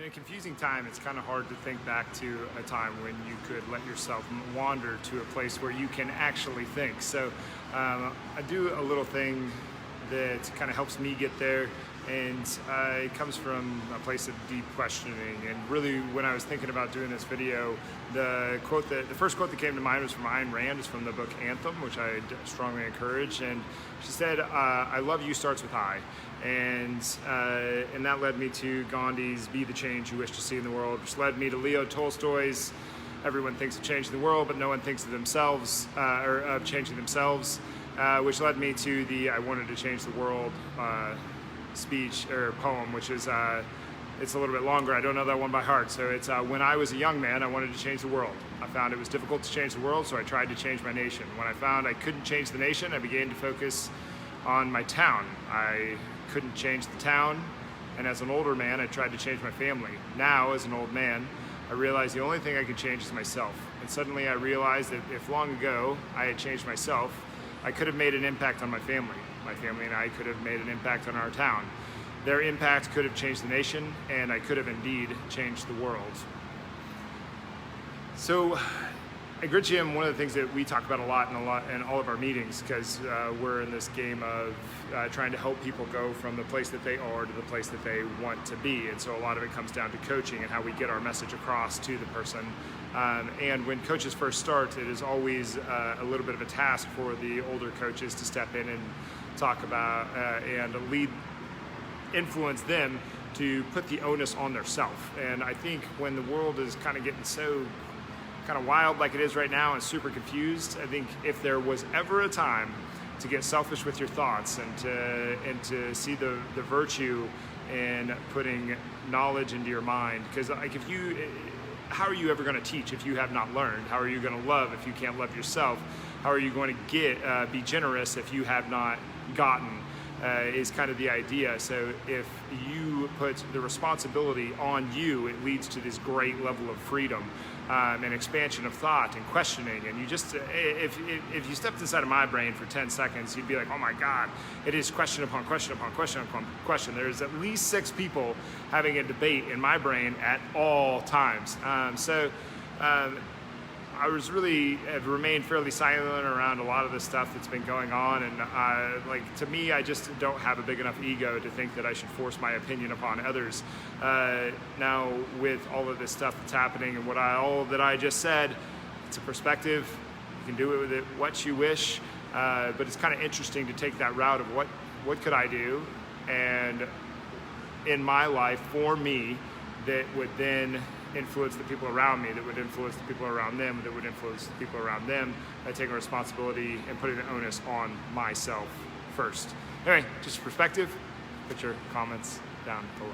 a confusing time, it's kind of hard to think back to a time when you could let yourself wander to a place where you can actually think. So I do a little thing that kind of helps me get there, and it comes from a place of deep questioning. And really, when I was thinking about doing this video, the first quote that came to mind was from Ayn Rand. It's from the book Anthem, which I strongly encourage. And she said, "I love you starts with I," and that led me to Gandhi's "Be the change you wish to see in the world," which led me to Leo Tolstoy's "Everyone thinks of changing the world, but no one thinks of themselves or of changing themselves," which led me to the "I wanted to change the world" speech or poem, which is it's a little bit longer. I don't know that one by heart. So it's "When I was a young man, I wanted to change the world. I found it was difficult to change the world, so I tried to change my nation. When I found I couldn't change the nation, I began to focus on my town. I couldn't change the town, and as an older man, I tried to change my family. Now, as an old man, I realized the only thing I could change is myself. And suddenly I realized that if long ago I had changed myself, I could have made an impact on my family. My family and I could have made an impact on our town. Their impact could have changed the nation, and I could have indeed changed the world." So at Grit Gym, one of the things that we talk about a lot in all of our meetings, because we're in this game of trying to help people go from the place that they are to the place that they want to be. And so a lot of it comes down to coaching and how we get our message across to the person. And when coaches first start, it is always a little bit of a task for the older coaches to step in and talk about and influence them to put the onus on themselves. And I think when the world is kind of getting so kind of wild like it is right now and super confused, I think if there was ever a time to get selfish with your thoughts and to see the virtue in putting knowledge into your mind, because like how are you ever going to teach if you have not learned? How are you going to love if you can't love yourself? How are you going to be generous if you have not gotten? Is kind of the idea. So if you put the responsibility on you, it leads to this great level of freedom and expansion of thought and questioning. And you just, if you stepped inside of my brain for 10 seconds, you'd be like, oh my God, it is question upon question upon question upon question. There's at least 6 people having a debate in my brain at all times. I have remained fairly silent around a lot of the stuff that's been going on, and to me, I just don't have a big enough ego to think that I should force my opinion upon others. Now, with all of this stuff that's happening and all that I just said, it's a perspective. You can do it with it what you wish, but it's kind of interesting to take that route of what could I do, and in my life for me, that would then influence the people around me, that would influence the people around them, that would influence the people around them, by taking responsibility and putting the onus on myself first. Anyway, just perspective. Put your comments down below.